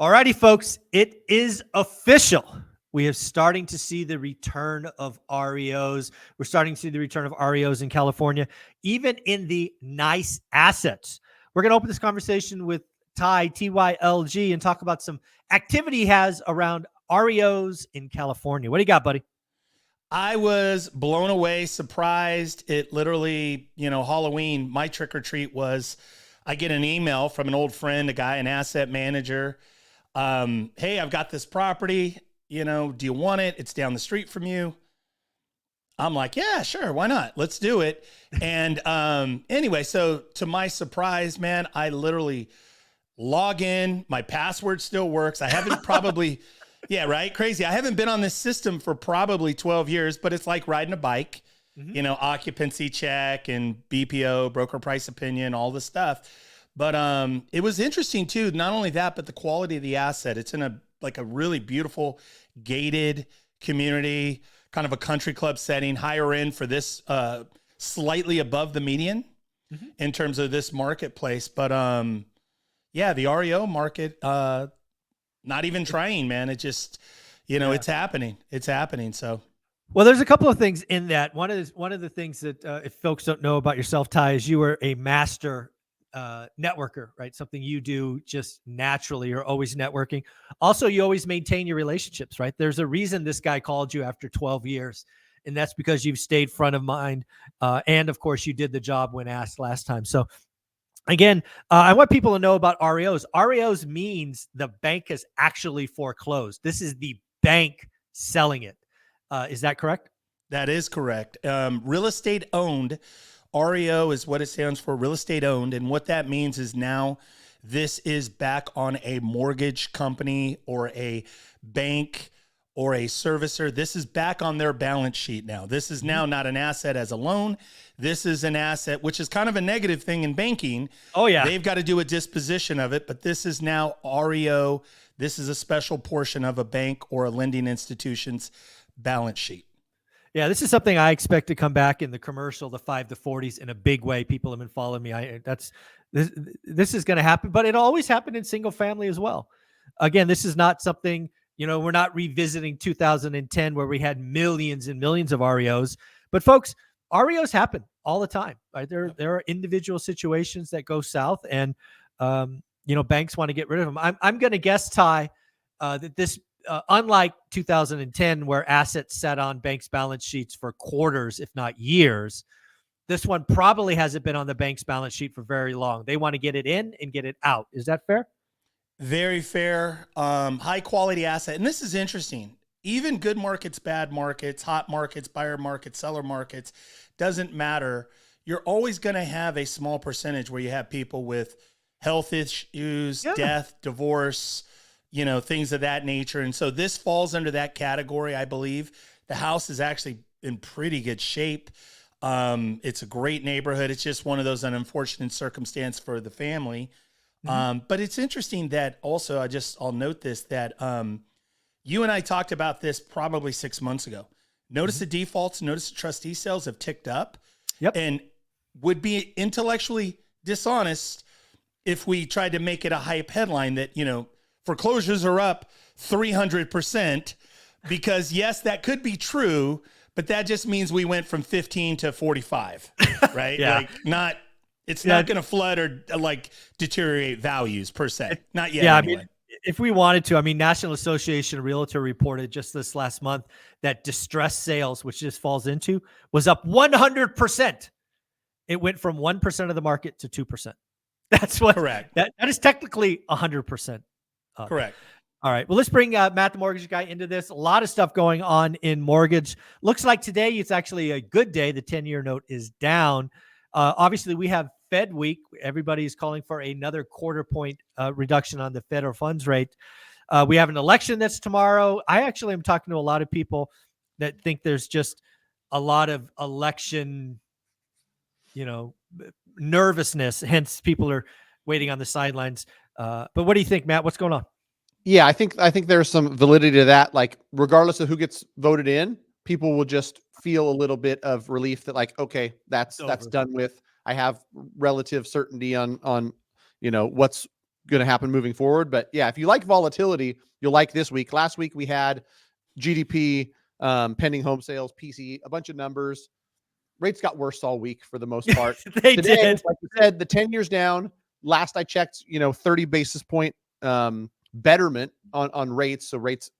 Alrighty, folks, it is official. We are starting to see the return of REOs. We're starting to see the return of REOs in California, even in the nice assets. We're going to open this conversation with Ty, TYLG, and talk about some activity he has around REOs in California. What do you got, buddy? I was blown away, surprised. It literally, Halloween, my trick or treat was I get an email from an old friend, a guy, an asset manager. Hey, I've got this property. Do you want it? It's down the street from you. I'm like, yeah, sure. Why not? Let's do it. And anyway, so to my surprise, man, I literally log in. My password still works. I haven't probably, yeah, right? Crazy. I haven't been on this system for probably 12 years, but it's like riding a bike, occupancy check and BPO, broker price opinion, all the stuff. But it was interesting too. Not only that, but the quality of the asset. It's in a really beautiful gated community, kind of a country club setting, higher end for this, slightly above the median in terms of this marketplace. But yeah, the REO market, not even trying, man. It just, it's happening. It's happening. So. Well, there's a couple of things in that. One of the things that if folks don't know about yourself, Ty, is you are a master networker, right? Something you do just naturally. You're always networking. Also, you always maintain your relationships, right? There's a reason this guy called you after 12 years, and that's because you've stayed front of mind. And of course, you did the job when asked last time. So again, I want people to know about REOs. REOs means the bank has actually foreclosed. This is the bank selling it. Is that correct? That is correct. Real estate owned. REO is what it stands for, real estate owned. And what that means is now this is back on a mortgage company or a bank or a servicer. This is back on their balance sheet now. This is now not an asset as a loan. This is an asset, which is kind of a negative thing in banking. Oh, yeah. They've got to do a disposition of it, but this is now REO. This is a special portion of a bank or a lending institution's balance sheet. Yeah, this is something I expect to come back in the commercial, the 5 to 40s in a big way. People have been following me. This is going to happen, but it always happened in single family as well. Again, this is not something, we're not revisiting 2010 where we had millions and millions of REOs. But folks, REOs happen all the time, right? There are individual situations that go south, and banks want to get rid of them. I'm going to guess, Ty, that this. Unlike 2010, where assets sat on banks' balance sheets for quarters, if not years, this one probably hasn't been on the bank's balance sheet for very long. They want to get it in and get it out. Is that fair? Very fair. High quality asset. And this is interesting. Even good markets, bad markets, hot markets, buyer markets, seller markets, doesn't matter. You're always going to have a small percentage where you have people with health issues, death, divorce, things of that nature. And so this falls under that category, I believe. The house is actually in pretty good shape. It's a great neighborhood. It's just one of those unfortunate circumstances for the family. But it's interesting that also, I'll note this, that you and I talked about this probably 6 months ago. Notice the defaults, notice the trustee sales have ticked up. Yep. And would be intellectually dishonest if we tried to make it a hype headline that, foreclosures are up 300%, because yes, that could be true, but that just means we went from 15 to 45, right? Yeah. It's not going to flood or deteriorate values per se. Not yet. Yeah. Anyway. I mean, if we wanted to, National Association of Realtor reported just this last month that distressed sales, which this falls into, was up 100%. It went from 1% of the market to 2%. That's what, correct. That is technically 100%. Correct. All right. Well, let's bring Matt, the mortgage guy, into this. A lot of stuff going on in mortgage. Looks like today it's actually a good day. The 10-year note is down. Obviously, we have Fed week. Everybody is calling for another quarter point reduction on the federal funds rate. We have an election that's tomorrow. I actually am talking to a lot of people that think there's just a lot of election, nervousness. Hence, people are waiting on the sidelines. But what do you think, Matt? What's going on? Yeah, I think there's some validity to that. Like, regardless of who gets voted in, people will just feel a little bit of relief that, okay, that's done with. I have relative certainty on what's going to happen moving forward. But yeah, if you like volatility, you'll like this week. Last week we had GDP, pending home sales, PCE, a bunch of numbers. Rates got worse all week for the most part. They Today, did. like you said, the 10 years down. Last I checked, 30 basis point betterment on rates. So rates,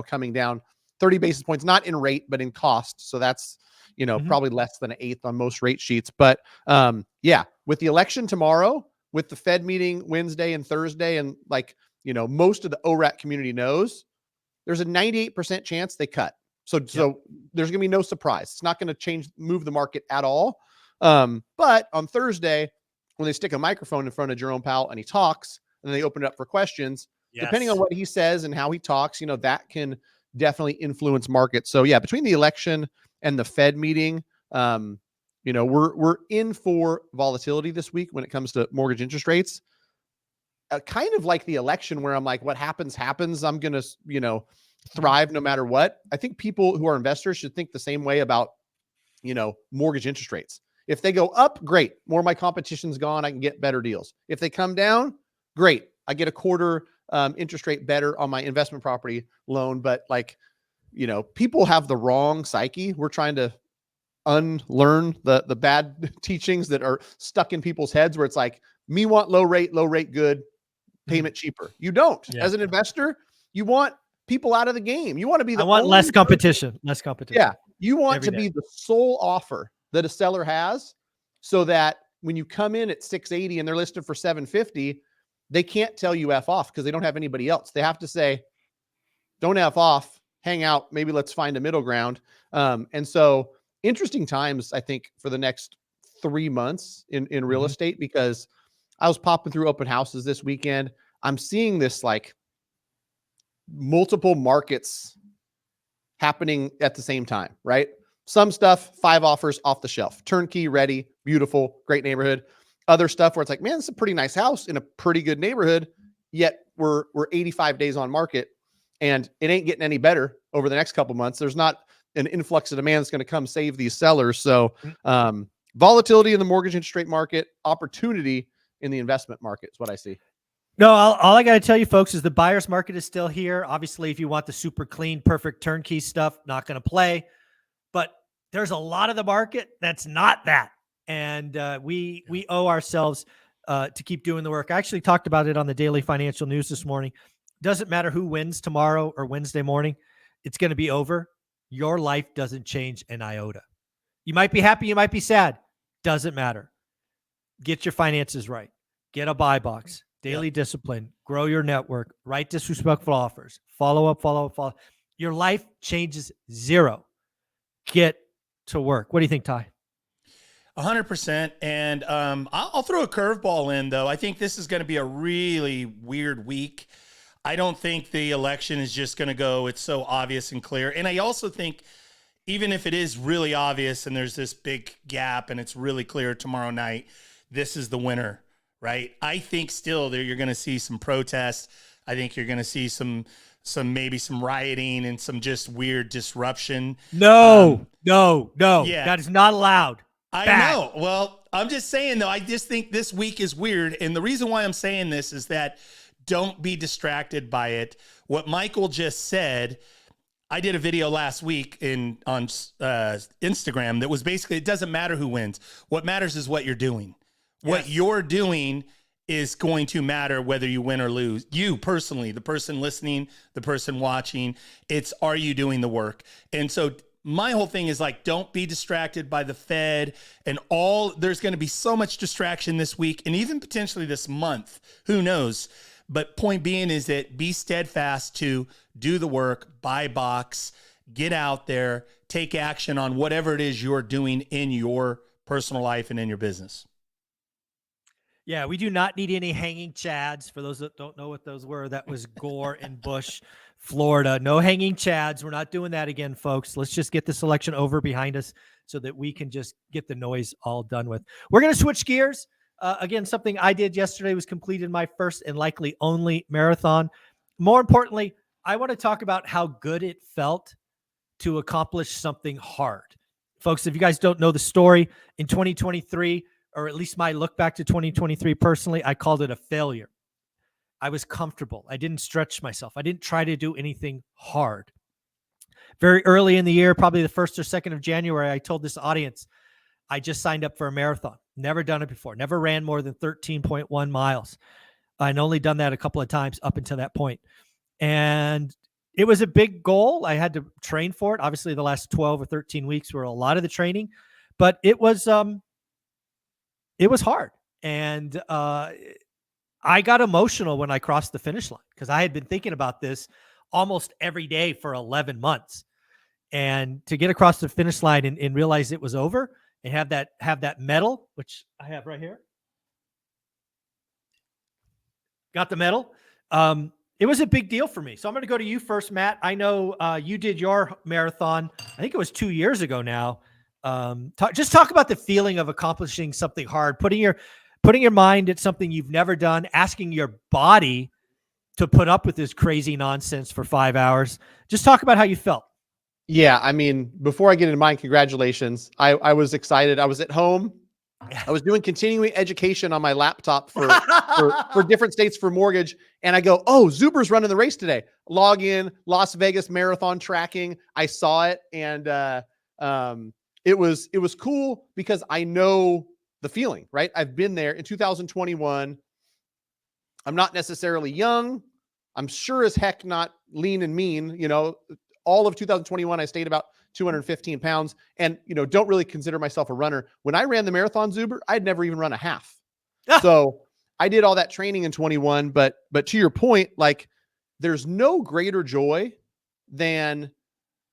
coming down 30 basis points, not in rate, but in cost. So that's, probably less than an eighth on most rate sheets. But yeah, with the election tomorrow, with the Fed meeting Wednesday and Thursday, and most of the ORAT community knows, there's a 98% chance they cut. So there's going to be no surprise. It's not going to move the market at all. But on Thursday, when they stick a microphone in front of Jerome Powell and he talks, and then they open it up for questions, depending on what he says and how he talks, that can definitely influence markets. So yeah, between the election and the Fed meeting, we're in for volatility this week when it comes to mortgage interest rates. Kind of like the election, where I'm like, what happens. I'm going to, thrive no matter what. I think people who are investors should think the same way about, mortgage interest rates. If they go up, great. More of my competition's gone. I can get better deals. If they come down, great. I get a quarter interest rate better on my investment property loan. But people have the wrong psyche. We're trying to unlearn the bad teachings that are stuck in people's heads, where it's like, me want low rate good, payment cheaper. You don't. As an investor, you want people out of the game. You want to be I want less competition. Less competition. Yeah. You want to be the sole offer that a seller has, so that when you come in at 680 and they're listed for 750, they can't tell you F off because they don't have anybody else. They have to say, don't F off, hang out. Maybe let's find a middle ground. And so interesting times, I think, for the next 3 months in real estate, because I was popping through open houses this weekend. I'm seeing this multiple markets happening at the same time, right? Some stuff, 5 offers off the shelf, turnkey, ready, beautiful, great neighborhood. Other stuff where it's like, man, it's a pretty nice house in a pretty good neighborhood, yet we're 85 days on market, and it ain't getting any better over the next couple months. There's not an influx of demand that's going to come save these sellers. So volatility in the mortgage interest rate market, opportunity in the investment market is what I see. No, all I got to tell you, folks, is the buyer's market is still here. Obviously, if you want the super clean, perfect turnkey stuff, not going to play. But there's a lot of the market that's not that. And we owe ourselves to keep doing the work. I actually talked about it on the Daily Financial News this morning. Doesn't matter who wins tomorrow or Wednesday morning. It's going to be over. Your life doesn't change an iota. You might be happy. You might be sad. Doesn't matter. Get your finances right. Get a buy box. Daily discipline, grow your network, write disrespectful offers, follow up. Your life changes zero. Get to work. What do you think, Ty? 100%. And I'll throw a curveball in, though. I think this is going to be a really weird week. I don't think the election is just going to go, it's so obvious and clear. And I also think, even if it is really obvious and there's this big gap and it's really clear tomorrow night, this is the winner. Right. I think still there you're going to see some protests. I think you're going to see maybe some rioting and some just weird disruption. No. Yeah. That is not allowed. I know. Well, I'm just saying, though, I just think this week is weird. And the reason why I'm saying this is that don't be distracted by it. What Michael just said, I did a video last week on Instagram that was basically, it doesn't matter who wins. What matters is what you're doing. What you're doing is going to matter whether you win or lose. You personally, the person listening, the person watching, are you doing the work? And so my whole thing is don't be distracted by the Fed and there's going to be so much distraction this week and even potentially this month, who knows? But point being is that be steadfast to do the work, buy box, get out there, take action on whatever it is you're doing in your personal life and in your business. Yeah, we do not need any hanging chads. For those that don't know what those were, that was Gore and Bush, Florida. No hanging chads. We're not doing that again, folks. Let's just get this election over behind us so that we can just get the noise all done with. We're going to switch gears. Again, something I did yesterday was completed my first and likely only marathon. More importantly, I want to talk about how good it felt to accomplish something hard. Folks, if you guys don't know the story, in 2023, or at least my look back to 2023 personally, I called it a failure. I was comfortable. I didn't stretch myself. I didn't try to do anything hard. Very early in the year, probably the 1st or 2nd of January, I told this audience, I just signed up for a marathon. Never done it before. Never ran more than 13.1 miles. I'd only done that a couple of times up until that point. And it was a big goal. I had to train for it. Obviously, the last 12 or 13 weeks were a lot of the training, but it was hard. And I got emotional when I crossed the finish line because I had been thinking about this almost every day for 11 months. And to get across the finish line and realize it was over and have that medal, which I have right here. Got the medal. It was a big deal for me. So I'm going to go to you first, Matt. I know you did your marathon. I think it was 2 years ago now. Just talk about the feeling of accomplishing something hard, putting your mind at something you've never done, asking your body to put up with this crazy nonsense for 5 hours. Just talk about how you felt. Yeah, I mean, before I get into mine, congratulations. I was excited. I was at home. I was doing continuing education on my laptop for different states for mortgage. And I go, oh, Zuber's running the race today. Log in, Las Vegas marathon tracking. I saw it. And it was cool because I know the feeling, right? I've been there in 2021. I'm not necessarily young. I'm sure as heck not lean and mean. All of 2021, I stayed about 215 pounds and, don't really consider myself a runner. When I ran the marathon, Zuber, I'd never even run a half. So I did all that training in 21, but to your point, like there's no greater joy than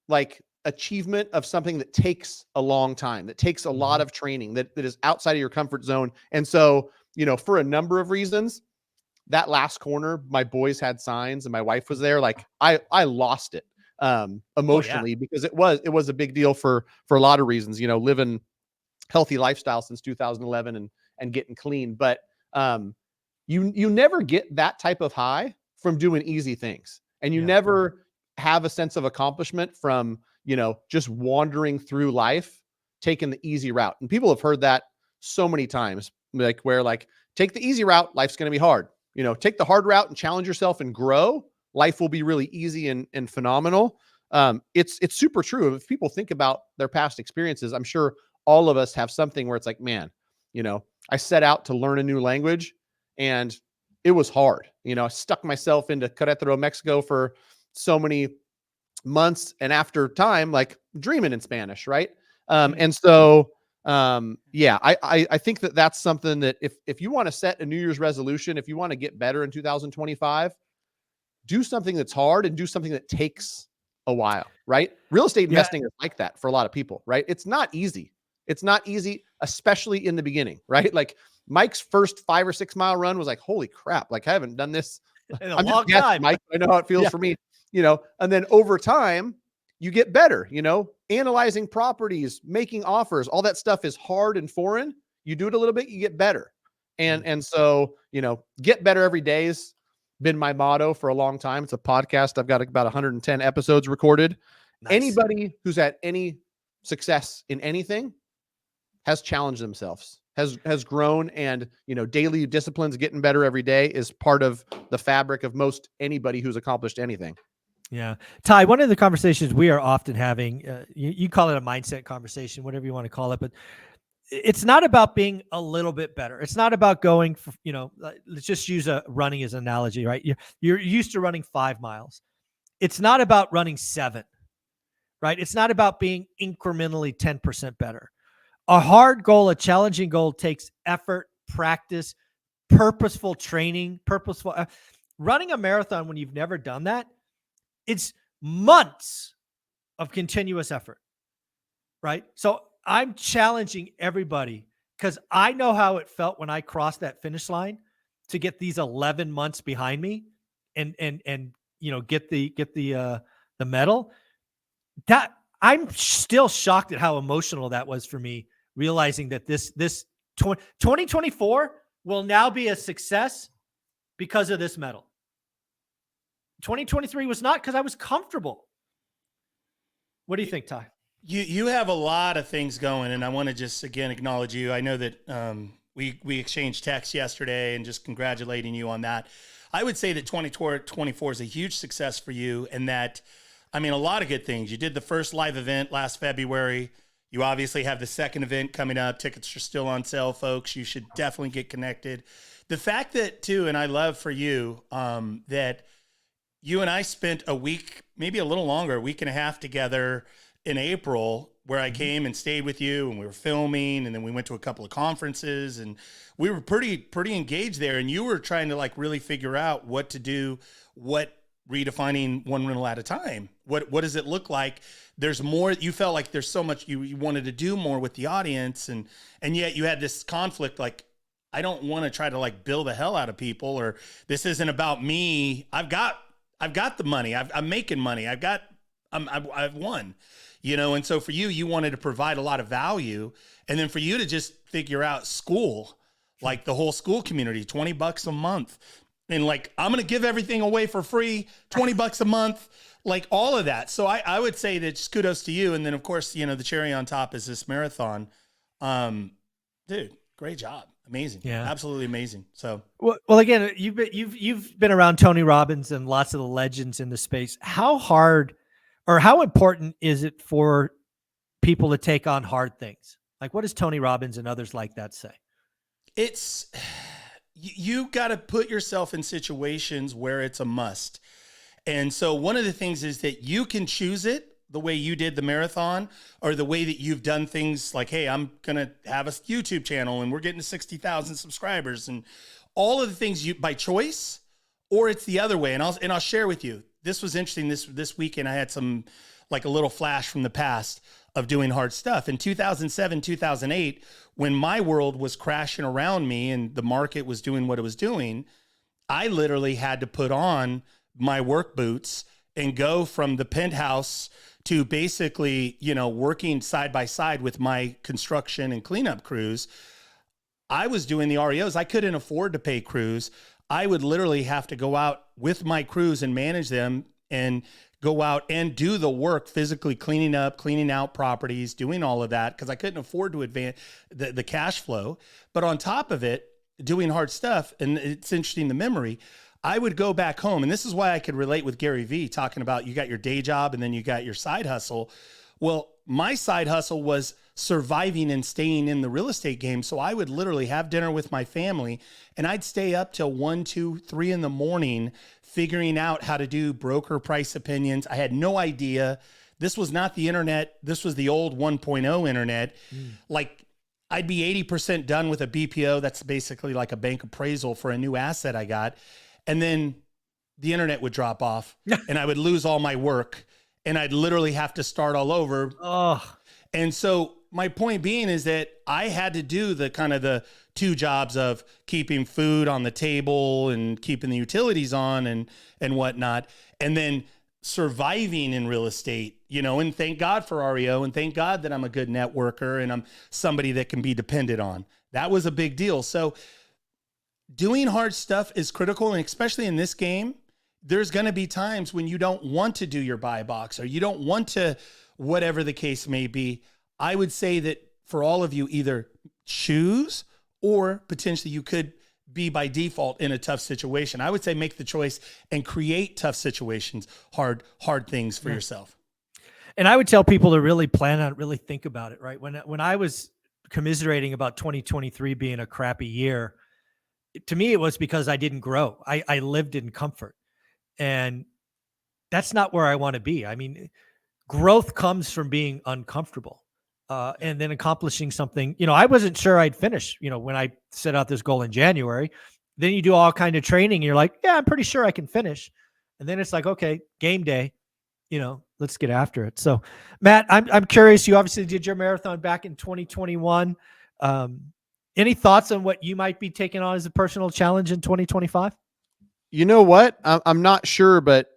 like achievement of something that takes a long time, that takes a lot of training, that is outside of your comfort zone. And so, for a number of reasons, that last corner, my boys had signs and my wife was there. Like I lost it emotionally because it was a big deal for a lot of reasons, living healthy lifestyle since 2011 and getting clean. But you never get that type of high from doing easy things. And you never have a sense of accomplishment from, just wandering through life, taking the easy route. And people have heard that so many times, like take the easy route, life's going to be hard. Take the hard route and challenge yourself and grow. Life will be really easy and phenomenal. It's super true. If people think about their past experiences, I'm sure all of us have something where it's like, man, I set out to learn a new language and it was hard. I stuck myself into Querétaro, Mexico for so many months. And after time, like dreaming in Spanish. Right. And so, I think that that's something that if you want to set a New Year's resolution, if you want to get better in 2025, do something that's hard and do something that takes a while, right? Real estate investing is like that for a lot of people, right? It's not easy. It's not easy, especially in the beginning, right? Like Mike's first 5 or 6 mile run was like, holy crap. Like I haven't done this in a long time, Mike. I know how it feels for me, and then over time you get better, analyzing properties, making offers, all that stuff is hard and foreign. You do it a little bit, you get better. And so, get better every day is been my motto for a long time. It's a podcast. I've got about 110 episodes recorded. Nice. Anybody who's had any success in anything has challenged themselves, has grown, and daily disciplines, getting better every day is part of the fabric of most anybody who's accomplished anything. Yeah. Ty, one of the conversations we are often having, you call it a mindset conversation, whatever you want to call it, but it's not about being a little bit better. It's not about going for, let's just use running as an analogy, right? You're used to running 5 miles. It's not about running 7, right? It's not about being incrementally 10% better. A hard goal, a challenging goal takes effort, practice, purposeful training, running a marathon when you've never done that. It's months of continuous effort, right? So I'm challenging everybody because I know how it felt when I crossed that finish line to get these 11 months behind me and get the medal. That I'm still shocked at how emotional that was for me, realizing that this 2024 will now be a success because of this medal. 2023 was not, because I was comfortable. What do you think, Ty? You have a lot of things going, and I want to just again acknowledge you. I know that we exchanged texts yesterday, and just congratulating you on that. I would say that 2024 is a huge success for you, and that, I mean, a lot of good things. You did the first live event last February. You obviously have the second event coming up. Tickets are still on sale, folks. You should definitely get connected. The fact that, too, and I love for you, that you and I spent a week, maybe a little longer, a week and a half together in April, where I came and stayed with you, and we were filming, and then we went to a couple of conferences, and we were pretty engaged there. And you were trying to like really figure out what to do, what redefining one rental at a time. What does it look like? There's more. You felt like there's so much you wanted to do more with the audience, and yet you had this conflict. Like, I don't want to try to like bill the hell out of people, or this isn't about me. I've got the money. I'm making money. I've won, you know? And so for you, you wanted to provide a lot of value. And then for you to just figure out school, like the whole school community, $20 a month. And like, I'm going to give everything away for free, $20 a month, like all of that. So I would say that just kudos to you. And then of course, you know, the cherry on top is this marathon. Dude, great job. Amazing. Yeah. Absolutely amazing. So, well, again, you've been around Tony Robbins and lots of the legends in the space. How hard or how important is it for people to take on hard things? Like, what does Tony Robbins and others like that say? It's, you got to put yourself in situations where it's a must. And so one of the things is that you can choose it the way you did the marathon, or the way that you've done things like, hey, I'm going to have a YouTube channel and we're getting to 60,000 subscribers, and all of the things you by choice, or it's the other way. And I'll share with you, this was interesting. This weekend, I had some, like a little flash from the past of doing hard stuff. In 2007, 2008, when my world was crashing around me and the market was doing what it was doing, I literally had to put on my work boots and go from the penthouse to basically, you know, working side by side with my construction and cleanup crews. I was doing the REOs. I couldn't afford to pay crews. I would literally have to go out with my crews and manage them and go out and do the work, physically cleaning up, cleaning out properties, doing all of that, because I couldn't afford to advance the cash flow. But on top of it, doing hard stuff, and it's interesting, the memory, I would go back home, and this is why I could relate with Gary Vee, talking about you got your day job and then you got your side hustle. Well, my side hustle was surviving and staying in the real estate game. So I would literally have dinner with my family, and I'd stay up till 1, 2, 3 in the morning figuring out how to do broker price opinions. I had no idea. This was not the internet. This was the old 1.0 internet. Like, I'd be 80% done with a BPO. That's basically like a bank appraisal for a new asset I got. And then the internet would drop off and I would lose all my work, and I'd literally have to start all over. Oh, and so my point being is that I had to do the kind of the two jobs of keeping food on the table and keeping the utilities on and whatnot. And then surviving in real estate, you know, and thank God for REO, and thank God that I'm a good networker and I'm somebody that can be depended on. That was a big deal. So doing hard stuff is critical. And especially in this game, there's going to be times when you don't want to do your buy box, or you don't want to, whatever the case may be. I would say that for all of you, either choose, or potentially you could be by default in a tough situation. I would say make the choice and create tough situations, hard things for yourself. and I would tell people to really plan on it, really think about it, right? When I was commiserating about 2023 being a crappy year, to me, it was because I didn't grow. I lived in comfort, and that's not where I want to be. I mean, growth comes from being uncomfortable, and then accomplishing something. You know, I wasn't sure I'd finish, you know, when I set out this goal in January. Then you do all kind of training, and you're like, yeah, I'm pretty sure I can finish. And then it's like, okay, game day, you know, let's get after it. So Matt, I'm curious, you obviously did your marathon back in 2021. Any thoughts on what you might be taking on as a personal challenge in 2025? You know what? I'm not sure, but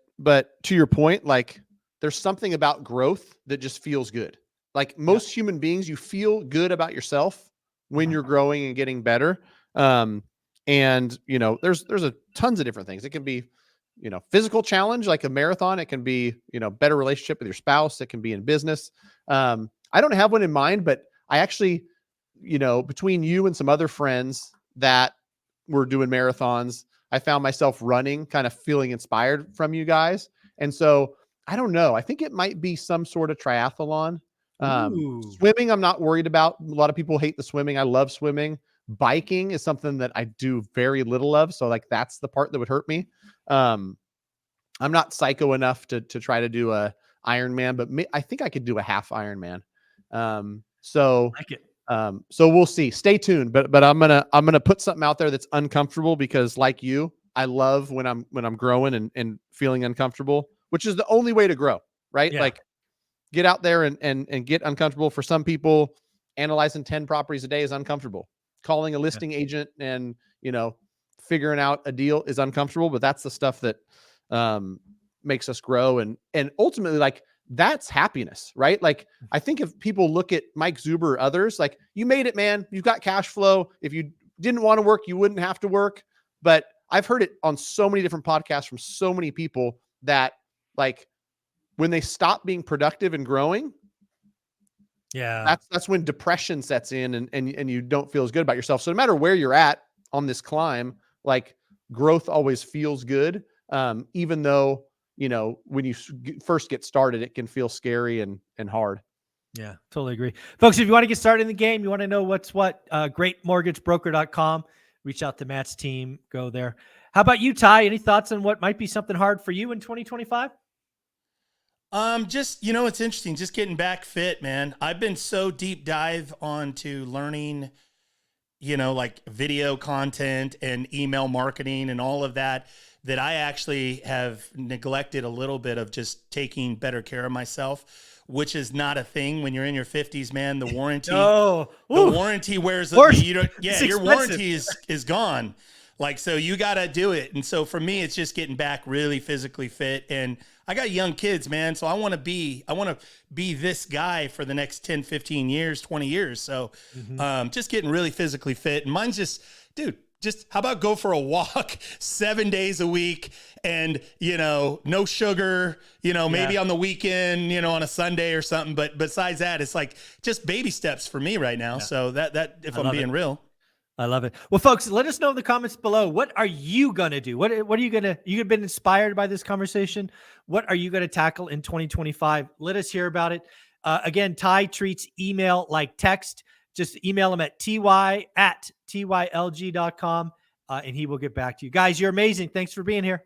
to your point, like, there's something about growth that just feels good. Like, most human beings, you feel good about yourself when you're growing and getting better. And you know, there's a tons of different things. It can be, you know, physical challenge, like a marathon. It can be, you know, better relationship with your spouse. It can be in business. I don't have one in mind, but I actually, you know, between you and some other friends that were doing marathons, I found myself running, kind of feeling inspired from you guys. And so I don't know. I think it might be some sort of triathlon. Ooh. Swimming, I'm not worried about. A lot of people hate the swimming. I love swimming. Biking is something that I do very little of. So like that's the part that would hurt me. I'm not psycho enough to try to do a Ironman, but I think I could do a half Ironman. So Like it. so we'll see. Stay tuned. But I'm gonna put something out there that's uncomfortable because like you, I love when I'm growing and feeling uncomfortable, which is the only way to grow, right? Yeah. Like get out there and get uncomfortable. For some people, analyzing 10 properties a day is uncomfortable. Calling a listing agent and, figuring out a deal is uncomfortable, but that's the stuff that makes us grow. And ultimately, like, that's happiness, right? Like, I think if people look at Mike Zuber or others, like, you made it, man, you've got cash flow. If you didn't want to work, you wouldn't have to work. But I've heard it on so many different podcasts from so many people that, like, when they stop being productive and growing, that's when depression sets in and you don't feel as good about yourself. So no matter where you're at on this climb, like, growth always feels good. Even though, when you first get started, it can feel scary and hard. Yeah, totally agree. Folks, if you want to get started in the game, you want to know what's what, greatmortgagebroker.com. Reach out to Matt's team. Go there. How about you, Ty? Any thoughts on what might be something hard for you in 2025? Just, it's interesting. Just getting back fit, man. I've been so deep dive onto learning, like video content and email marketing and all of that I actually have neglected a little bit of just taking better care of myself, which is not a thing when you're in your 50s, man. The warranty, the warranty wears, your warranty is gone. Like, so you got to do it. And so for me, it's just getting back really physically fit. And I got young kids, man. So I want to be this guy for the next 10, 15 years, 20 years. So just getting really physically fit. And mine's just, dude, how about go for a walk 7 days a week and, no sugar, maybe on the weekend, on a Sunday or something. But besides that, it's like just baby steps for me right now. Yeah. So that if I'm being real. I love it. Well, folks, let us know in the comments below. What are you going to do? What are you going to, you've been inspired by this conversation. What are you going to tackle in 2025? Let us hear about it. Again, Ty treats email like text. Just email him at ty@tylg.com and he will get back to you. Guys, you're amazing. Thanks for being here.